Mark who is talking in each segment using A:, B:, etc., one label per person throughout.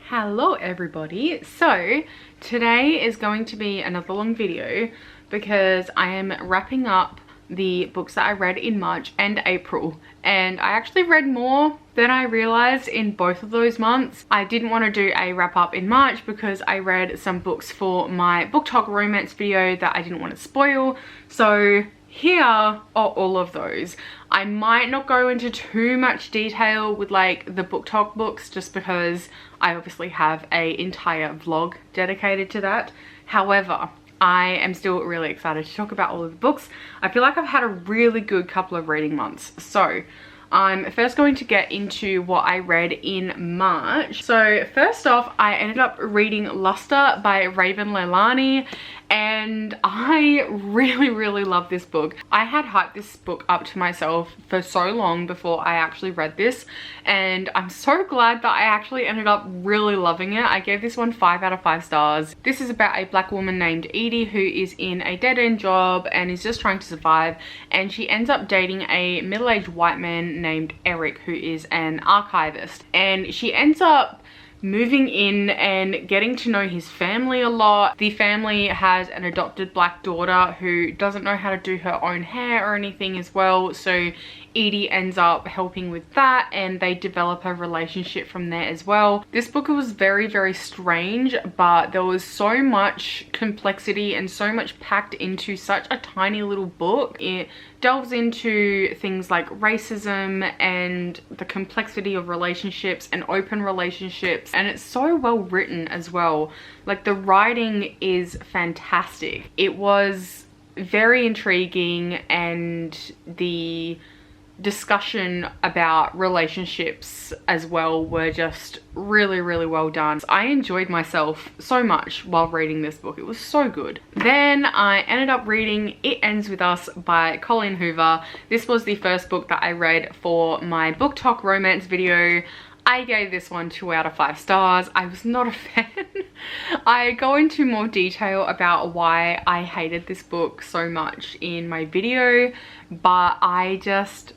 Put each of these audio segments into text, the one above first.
A: Hello everybody. So today is going to be another long video because I am wrapping up the books that I read in March and April, and I actually read more than I realized in both of those months. I didn't want to do a wrap up in March because I read some books for my book talk romance video that I didn't want to spoil, so here are all of those. I might not go into too much detail with like the book talk books just because I obviously have an entire vlog dedicated to that. However, I am still really excited to talk about all of the books. I feel like I've had a really good couple of reading months. So I'm first going to get into what I read in March. So first off, I ended up reading Luster by Raven Leilani, and I really love this book. I had hyped this book up to myself for so long before I actually read this, and I'm so glad that I actually ended up really loving it. I gave this one 5 out of 5 stars. This is about a black woman named Edie who is in a dead-end job and is just trying to survive, and she ends up dating a middle-aged white man named Eric who is an archivist, and she ends up moving in and getting to know his family a lot. The family has an adopted black daughter who doesn't know how to do her own hair or anything as well, so Edie ends up helping with that and they develop a relationship from there as well. This book was very strange, but there was so much complexity and so much packed into such a tiny little book. It delves into things like racism and the complexity of relationships and open relationships, and it's so well written as well. Like, the writing is fantastic. It was very intriguing, and the discussion about relationships as well were just really well done. I enjoyed myself so much while reading this book. It was so good. Then I ended up reading It Ends With Us by Colleen Hoover. This was the first book that I read for my book talk romance video. I gave this one 2 out of 5 stars. I was not a fan. I go into more detail about why I hated this book so much in my video, but I just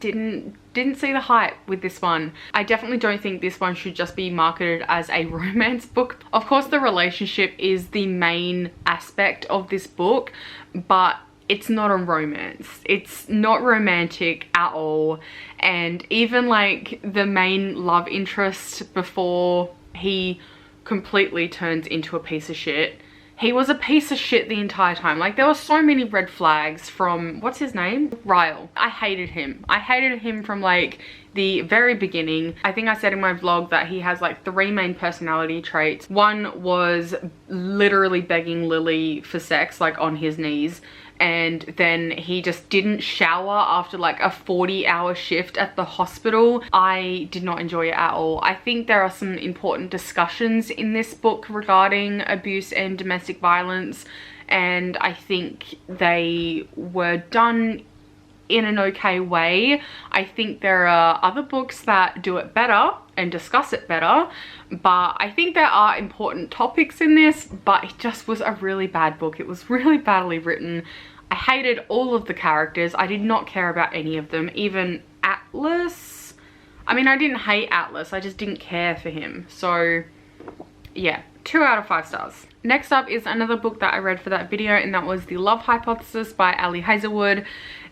A: didn't see the hype with this one. I definitely don't think this one should just be marketed as a romance book. Of course, the relationship is the main aspect of this book, but it's not a romance. It's not romantic at all. And even like the main love interest, before he completely turns into a piece of shit, he was a piece of shit the entire time. Like, there were so many red flags from, what's his name? Ryle. I hated him. I hated him from like the very beginning. I think I said in my vlog that he has like 3 main personality traits. One was literally begging Lily for sex, like on his knees. And then he just didn't shower after like a 40-hour shift at the hospital. I did not enjoy it at all. I think there are some important discussions in this book regarding abuse and domestic violence, and I think they were done in an okay way. I think there are other books that do it better and discuss it better, but I think there are important topics in this, but it just was a really bad book. It was really badly written. I hated all of the characters. I did not care about any of them, even Atlas. I mean, I didn't hate Atlas, I just didn't care for him. So yeah, 2 out of 5 stars. Next up is another book that I read for that video, and that was The Love Hypothesis by Ali Hazelwood.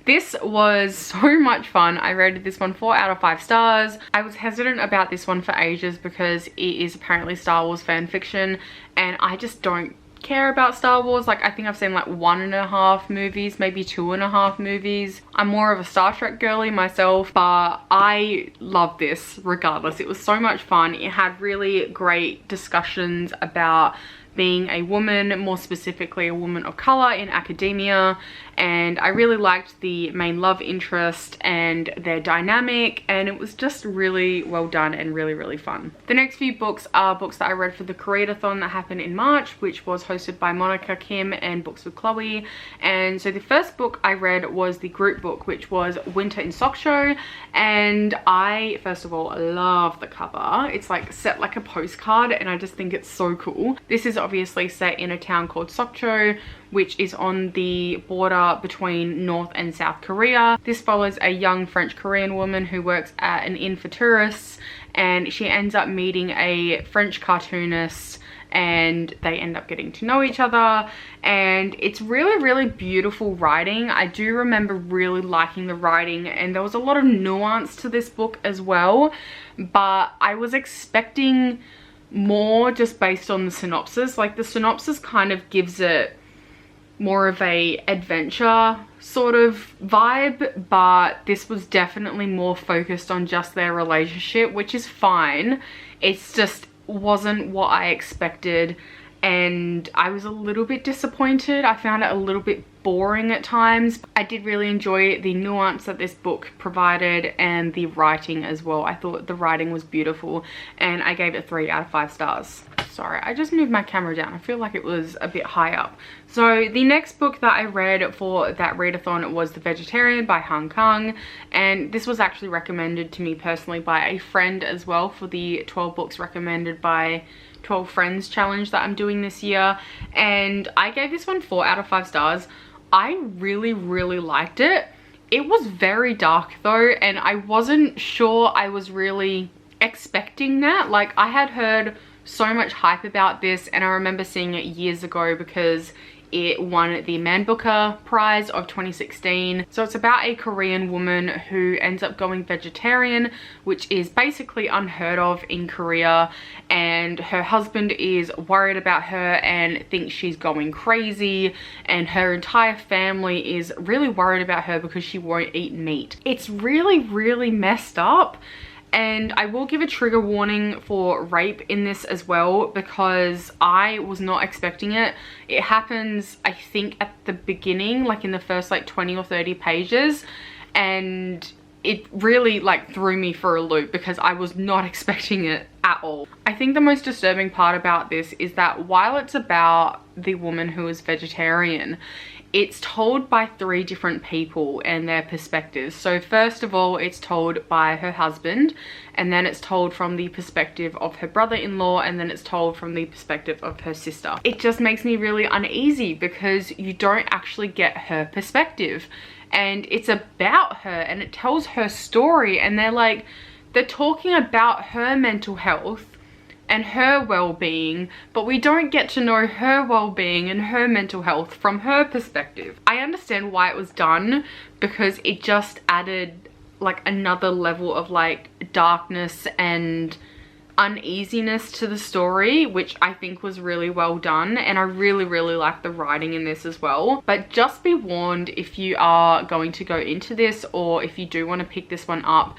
A: This was so much fun. I rated this one 4 out of 5 stars. I was hesitant about this one for ages because it is apparently Star Wars fan fiction, and I just don't care about Star Wars. Like, I think I've seen like 1.5 movies, maybe 2.5 movies. I'm more of a Star Trek girly myself, but I love this regardless. It was so much fun. It had really great discussions about being a woman, more specifically a woman of color in academia, and I really liked the main love interest and their dynamic, and it was just really well done and really fun. The next few books are books that I read for the Create-a-thon that happened in March, which was hosted by Monica Kim and Books with Chloe. And so the first book I read was the group book, which was Winter in Sokcho, and I first of all love the cover. It's like set like a postcard, and I just think it's so cool. This is obviously set in a town called Sokcho, which is on the border between North and South Korea. This follows a young French Korean woman who works at an inn for tourists, and she ends up meeting a French cartoonist, and they end up getting to know each other, and it's really beautiful writing. I do remember really liking the writing, and there was a lot of nuance to this book as well, but I was expecting more just based on the synopsis. Like, the synopsis kind of gives it more of a adventure sort of vibe, but this was definitely more focused on just their relationship, which is fine. It's just wasn't what I expected, and I was a little bit disappointed. I found it a little bit boring at times. I did really enjoy the nuance that this book provided and the writing as well. I thought the writing was beautiful, and I gave it 3 out of 5 stars. Sorry, I just moved my camera down. I feel like it was a bit high up. So the next book that I read for that readathon was The Vegetarian by Han Kang, and this was actually recommended to me personally by a friend as well for the 12 books recommended by 12 friends challenge that I'm doing this year, and I gave this one 4 out of 5 stars. I really liked it. It was very dark though, and I wasn't sure I was really expecting that. Like, I had heard so much hype about this, and I remember seeing it years ago because it won the Man Booker Prize of 2016. So it's about a Korean woman who ends up going vegetarian, which is basically unheard of in Korea, and her husband is worried about her and thinks she's going crazy, and her entire family is really worried about her because she won't eat meat. It's really messed up. And I will give a trigger warning for rape in this as well, because I was not expecting it. It happens, I think, at the beginning, like in the first like 20 or 30 pages, and it really like threw me for a loop because I was not expecting it at all. I think the most disturbing part about this is that while it's about the woman who is vegetarian, it's told by 3 different people and their perspectives. So first of all, it's told by her husband, and then it's told from the perspective of her brother-in-law, and then it's told from the perspective of her sister. It just makes me really uneasy because you don't actually get her perspective, and it's about her and it tells her story, and they're talking about her mental health and her well-being, but we don't get to know her well-being and her mental health from her perspective. I understand why it was done, because it just added like another level of like darkness and uneasiness to the story, which I think was really well done, and I really like the writing in this as well. But just be warned, if you are going to go into this, or if you do want to pick this one up,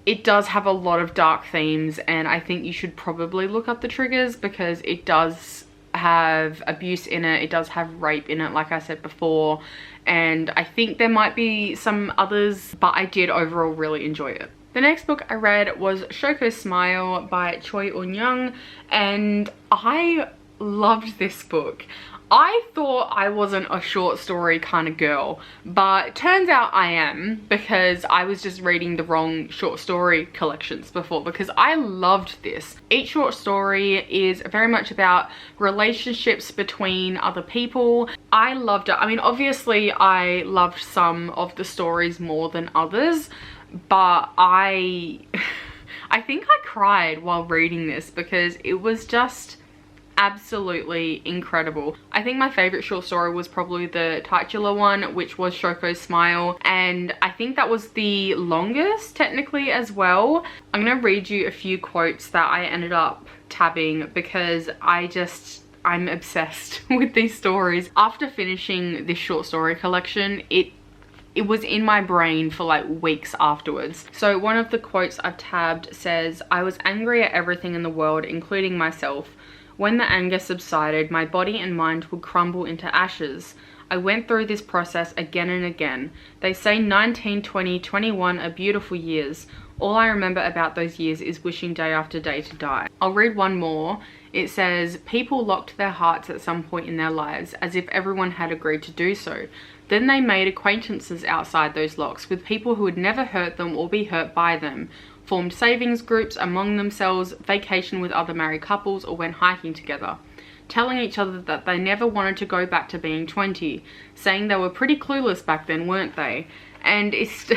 A: it does have a lot of dark themes, and I think you should probably look up the triggers, because it does have abuse in it, it does have rape in it, like I said before, and I think there might be some others, but I did overall really enjoy it. The next book I read was Shoko Smile by Choi Eun-young, and I loved this book. I thought I wasn't a short story kind of girl, but turns out I am, because I was just reading the wrong short story collections before, because I loved this. Each short story is very much about relationships between other people. I loved it. I mean, obviously I loved some of the stories more than others, but I think I cried while reading this because it was just absolutely incredible. I think my favorite short story was probably the titular one, which was Shoko's Smile, and I think that was the longest technically as well. I'm gonna read you a few quotes that I ended up tabbing because I'm obsessed with these stories. After finishing this short story collection, it was in my brain for like weeks afterwards. So one of the quotes I've tabbed says, "I was angry at everything in the world, including myself. When the anger subsided, my body and mind would crumble into ashes. I went through this process again and again. They say 19, 20, 21 are beautiful years. All I remember about those years is wishing day after day to die." I'll read one more. It says, "People locked their hearts at some point in their lives, as if everyone had agreed to do so. Then they made acquaintances outside those locks with people who would never hurt them or be hurt by them, formed savings groups among themselves, vacationed with other married couples, or went hiking together, telling each other that they never wanted to go back to being 20, saying they were pretty clueless back then, weren't they?" And it's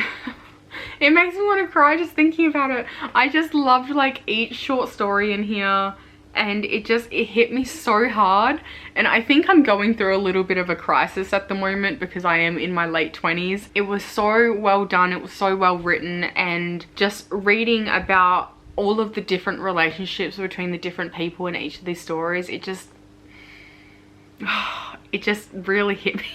A: It makes me want to cry just thinking about it. I just loved like each short story in here, and it hit me so hard. And I think I'm going through a little bit of a crisis at the moment because I am in my late 20s. It was so well done, it was so well written, and just reading about all of the different relationships between the different people in each of these stories, it just really hit me.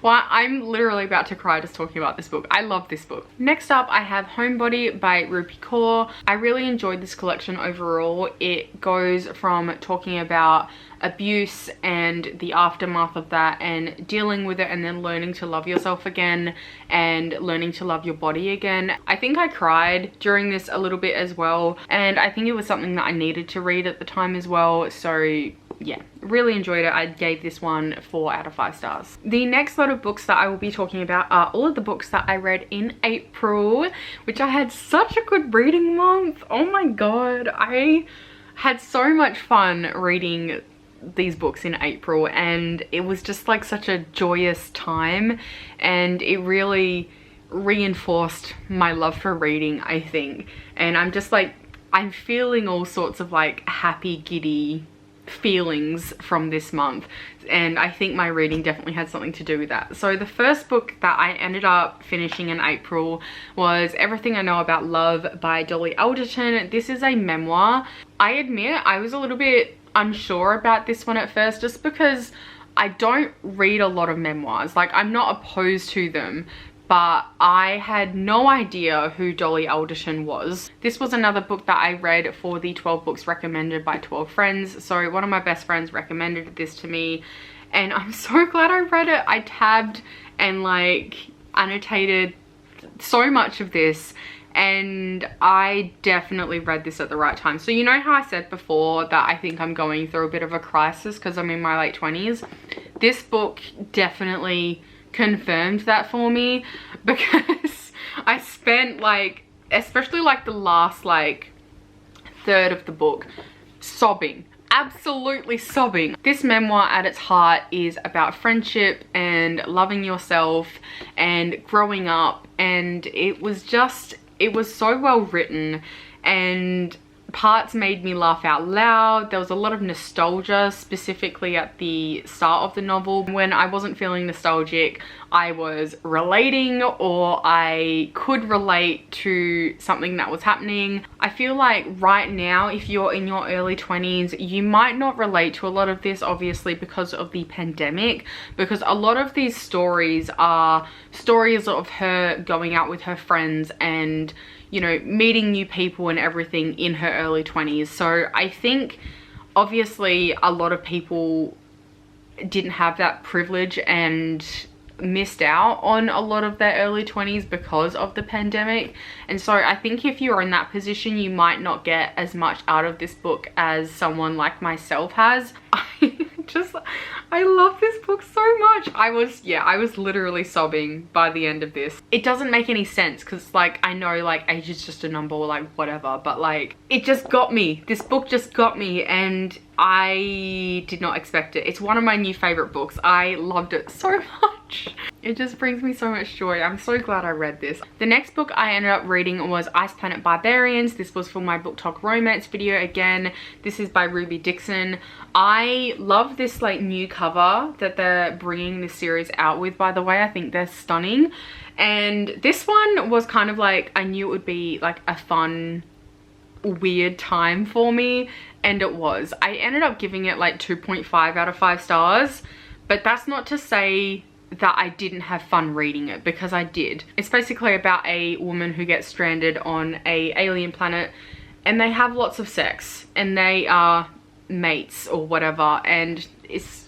A: Well, I'm literally about to cry just talking about this book. I love this book. Next up, I have Homebody by Rupi Kaur. I really enjoyed this collection overall. It goes from talking about abuse and the aftermath of that and dealing with it, and then learning to love yourself again and learning to love your body again. I think I cried during this a little bit as well, and I think it was something that I needed to read at the time as well. So yeah, really enjoyed it. I gave this one 4 out of 5 stars. The next lot of books that I will be talking about are all of the books that I read in April, which I had such a good reading month. Oh my god, I had so much fun reading these books in April, and it was just like such a joyous time, and it really reinforced my love for reading, I think. And I'm just like, I'm feeling all sorts of like happy, giddy feelings from this month, and I think my reading definitely had something to do with that. So the first book that I ended up finishing in April was Everything I Know About Love by Dolly Alderton. This is a memoir. I admit I was a little bit unsure about this one at first, just because I don't read a lot of memoirs. Like, I'm not opposed to them, but I had no idea who Dolly Alderton was. This was another book that I read for the 12 books recommended by 12 friends. So one of my best friends recommended this to me, and I'm so glad I read it. I tabbed and like annotated so much of this, and I definitely read this at the right time. So you know how I said before that I think I'm going through a bit of a crisis because I'm in my late 20s? This book definitely confirmed that for me, because I spent like, especially like the last like third of the book, sobbing, absolutely sobbing. This memoir at its heart is about friendship and loving yourself and growing up, and it was so well written, and parts made me laugh out loud. There was a lot of nostalgia, specifically at the start of the novel. When I wasn't feeling nostalgic, I was relating, or I could relate to something that was happening. I feel like right now, if you're in your early 20s, you might not relate to a lot of this, obviously because of the pandemic, because a lot of these stories are stories of her going out with her friends and, you know, meeting new people and everything in her early 20s. So I think obviously a lot of people didn't have that privilege and missed out on a lot of their early 20s because of the pandemic. And so I think if you're in that position, you might not get as much out of this book as someone like myself has. I love this book so much. I was literally sobbing by the end of this. It doesn't make any sense because like, I know like age is just a number or like whatever, but like it just got me. This book just got me, and I did not expect it. It's one of my new favorite books. I loved it so much. It just brings me so much joy. I'm so glad I read this. The next book I ended up reading was Ice Planet Barbarians. This was for my Book Talk Romance video again. This is by Ruby Dixon. I love this like new cover that they're bringing this series out with, by the way. I think they're stunning. And this one was kind of like, I knew it would be like a fun, weird time for me, and it was. I ended up giving it like 2.5 out of 5 stars, but that's not to say that I didn't have fun reading it, because I did. It's basically about a woman who gets stranded on a alien planet, and they have lots of sex, and they are mates or whatever, and it's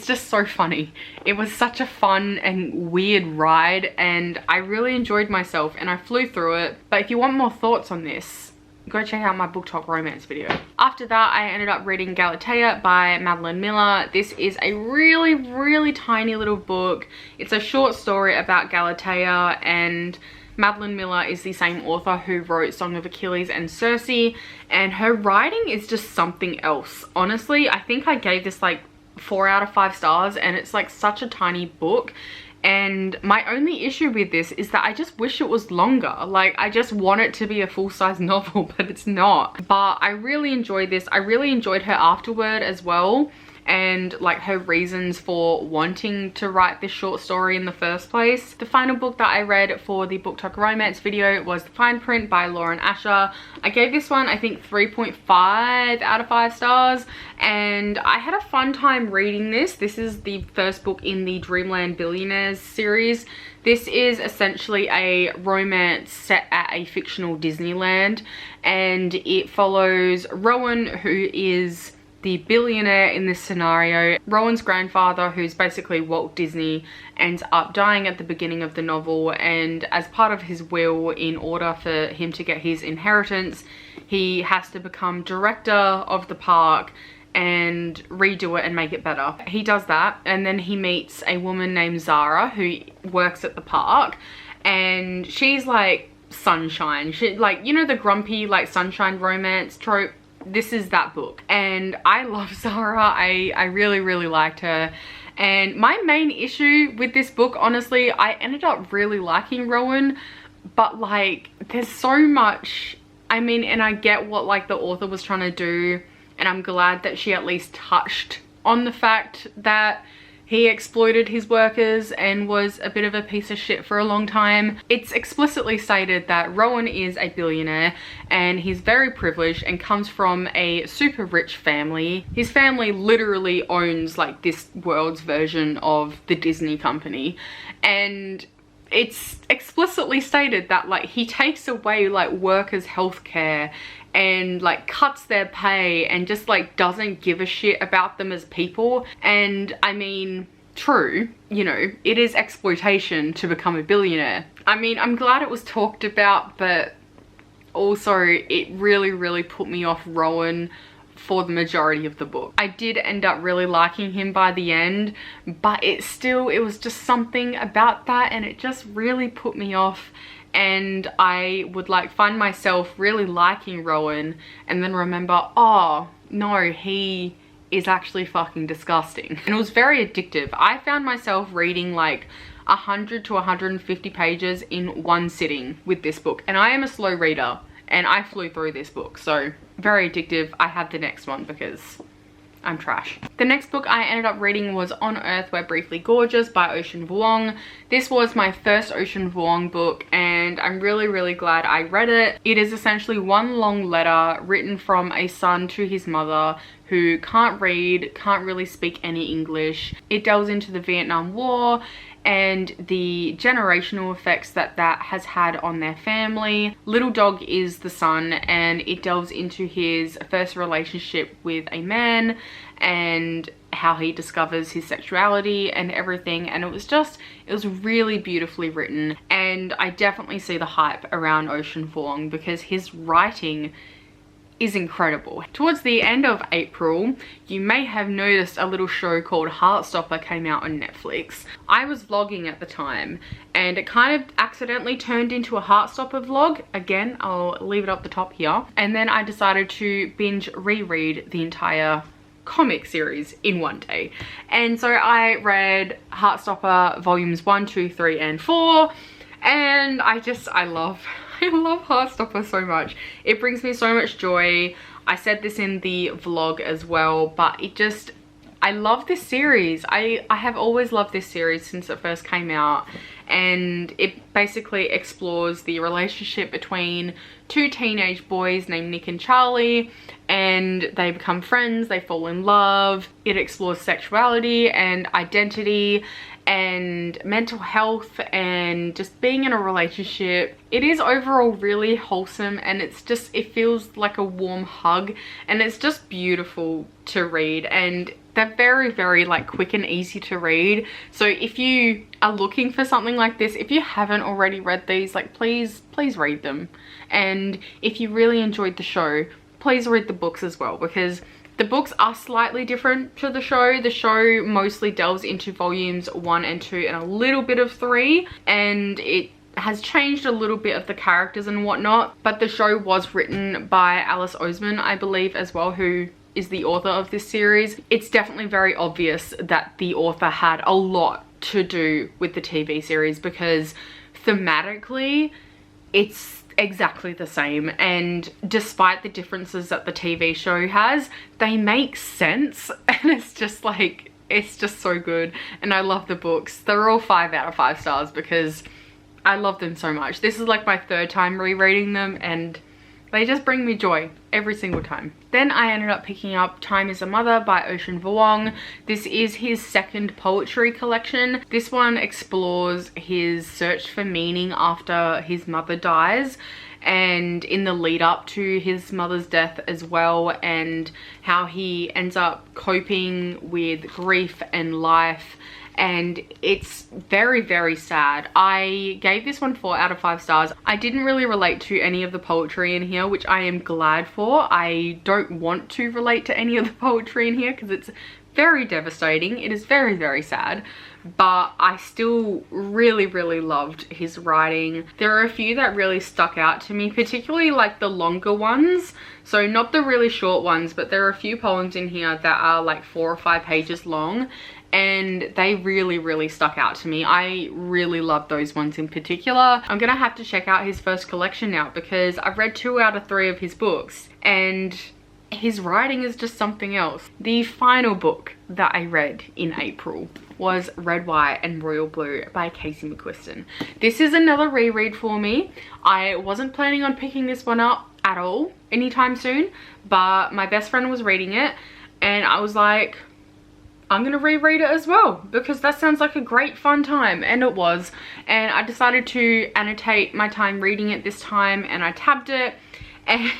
A: just so funny. It was such a fun and weird ride, and I really enjoyed myself, and I flew through it. But if you want more thoughts on this, go check out my Book Talk Romance video. After that, I ended up reading Galatea by Madeline Miller. This is a really, really tiny little book. It's a short story about Galatea, and Madeline Miller is the same author who wrote Song of Achilles and Circe, and her writing is just something else. Honestly, I think I gave this like 4 out of 5 stars, and it's like such a tiny book, And my only issue with this is that I just wish it was longer. Like, I just want it to be a full-size novel, but it's not. But I really enjoyed this. I really enjoyed her afterword as well, and like her reasons for wanting to write this short story in the first place. The final book that I read for the Book Talk Romance video was The Fine Print by Lauren Asher. I gave this one, I think, 3.5 out of 5 stars, and I had a fun time reading this. This is the first book in the Dreamland Billionaires series. This is essentially a romance set at a fictional Disneyland, and it follows Rowan, who is the billionaire in this scenario. Rowan's grandfather, who's basically Walt Disney, ends up dying at the beginning of the novel, and as part of his will, in order for him to get his inheritance, he has to become director of the park and redo it and make it better. He does that, and then he meets a woman named Zara who works at the park, and she's like sunshine. She, like, you know, the grumpy like sunshine romance trope. This is that book, and I love Zara. I really liked her. And my main issue with this book, honestly, I ended up really liking Rowan, but like there's so much, I mean, and I get what like the author was trying to do, and I'm glad that she at least touched on the fact that he exploited his workers and was a bit of a piece of shit for a long time. It's explicitly stated that Rowan is a billionaire and he's very privileged and comes from a super rich family. His family literally owns like this world's version of the Disney company, and it's explicitly stated that like he takes away like workers' healthcare and like cuts their pay and just like doesn't give a shit about them as people. And I mean, true, you know, it is exploitation to become a billionaire. I mean, I'm glad it was talked about, but also it really put me off Rowan for the majority of the book. I did end up really liking him by the end, but it was just something about that, and it just really put me off. And I would like find myself really liking Rowan and then remember, oh no, he is actually fucking disgusting. And it was very addictive. I found myself reading like 100 to 150 pages in one sitting with this book, and I am a slow reader and I flew through this book, so very addictive. I have the next one because I'm trash. The next book I ended up reading was On Earth We're Briefly Gorgeous by Ocean Vuong. This was my first Ocean Vuong book, and I'm really glad I read it. It is essentially one long letter written from a son to his mother who can't read, can't really speak any English. It delves into the Vietnam War and the generational effects that has had on their family. Little Dog is the son, and it delves into his first relationship with a man and how he discovers his sexuality and everything. And it was really beautifully written, and I definitely see the hype around Ocean Vuong because his writing is incredible. Towards the end of April, you may have noticed a little show called Heartstopper came out on Netflix. I was vlogging at the time, and it kind of accidentally turned into a Heartstopper vlog. Again, I'll leave it up the top here. And then I decided to binge reread the entire comic series in one day. And so I read Heartstopper volumes 1, 2, 3, and 4. And I love Heartstopper so much. It brings me so much joy. I said this in the vlog as well, but I love this series. I have always loved this series since it first came out, and it basically explores the relationship between two teenage boys named Nick and Charlie, and they become friends, they fall in love. It explores sexuality and identity and mental health and just being in a relationship. It is overall really wholesome, and it feels like a warm hug, and it's just beautiful to read. And they're very like quick and easy to read. So if you are looking for something like this, if you haven't already read these, like please read them. And if you really enjoyed the show, please read the books as well, because the books are slightly different to the show. The show mostly delves into volumes 1 and 2 and a little bit of 3, and it has changed a little bit of the characters and whatnot. But the show was written by Alice Oseman, I believe, as well, who is the author of this series, it's definitely very obvious that the author had a lot to do with the TV series, because thematically it's exactly the same, and despite the differences that the TV show has, they make sense, and it's just like, it's just so good. And I love the books. They're all 5 out of 5 stars because I love them so much. This is like my 3rd time rereading them, and they just bring me joy every single time. Then I ended up picking up Time is a Mother by Ocean Vuong. This is his 2nd poetry collection. This one explores his search for meaning after his mother dies, and in the lead up to his mother's death as well, and how he ends up coping with grief and life. And it's very, very sad. I gave this one 4 out of 5 stars. I didn't really relate to any of the poetry in here, which I am glad for. I don't want to relate to any of the poetry in here because it's very devastating. It is very, very sad. But I still really, really loved his writing. There are a few that really stuck out to me, particularly like the longer ones. So not the really short ones, but there are a few poems in here that are like 4 or 5 pages long, and they really, really stuck out to me. I really love those ones in particular. I'm gonna have to check out his first collection now, because I've read 2 out of 3 of his books, and his writing is just something else. The final book that I read in April was Red, White and Royal Blue by Casey McQuiston. This is another reread for me. I wasn't planning on picking this one up at all anytime soon, but my best friend was reading it, and I was like, I'm gonna reread it as well, because that sounds like a great fun time, and it was. And I decided to annotate my time reading it this time, and I tabbed it, and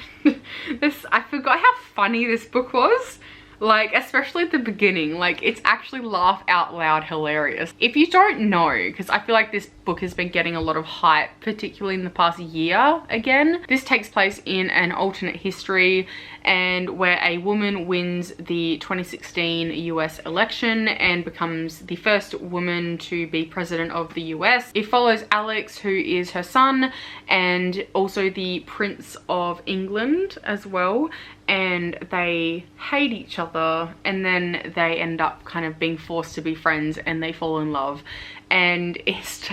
A: I forgot how funny this book was. Like, especially at the beginning, like, it's actually laugh out loud hilarious. If you don't know, because I feel like this book has been getting a lot of hype, particularly in the past year again. This takes place in an alternate history, and where a woman wins the 2016 US election and becomes the first woman to be president of the US. It follows Alex, who is her son, and also the Prince of England as well, and they hate each other, and then they end up kind of being forced to be friends, and they fall in love. And it's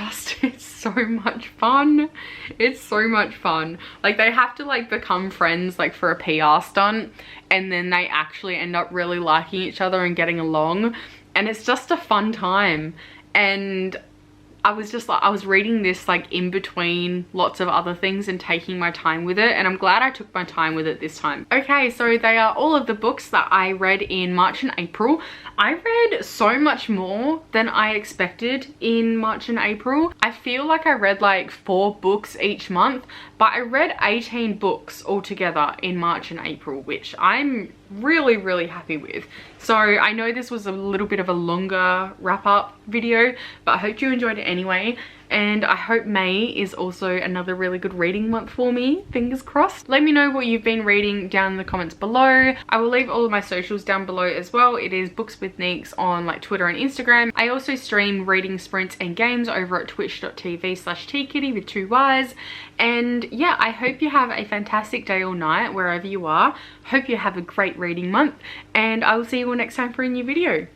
A: so much fun. It's so much fun. Like, they have to like become friends like for a PR stunt, and then they actually end up really liking each other and getting along, and it's just a fun time. And I was just like, I was reading this like in between lots of other things and taking my time with it, and I'm glad I took my time with it this time. Okay, so they are all of the books that I read in March and April. I read so much more than I expected in March and April. I feel like I read like 4 books each month, but I read 18 books altogether in March and April, which I'm really, really happy with. So I know this was a little bit of a longer wrap up video, but I hope you enjoyed it anyway. And I hope May is also another really good reading month for me, fingers crossed. Let me know what you've been reading down in the comments below. I will leave all of my socials down below as well. It is Books with Neeks on like Twitter and Instagram. I also stream reading sprints and games over at twitch.tv/tkitty with 2 Ys. And yeah, I hope you have a fantastic day or night wherever you are. Hope you have a great reading month, and I will see you all next time for a new video.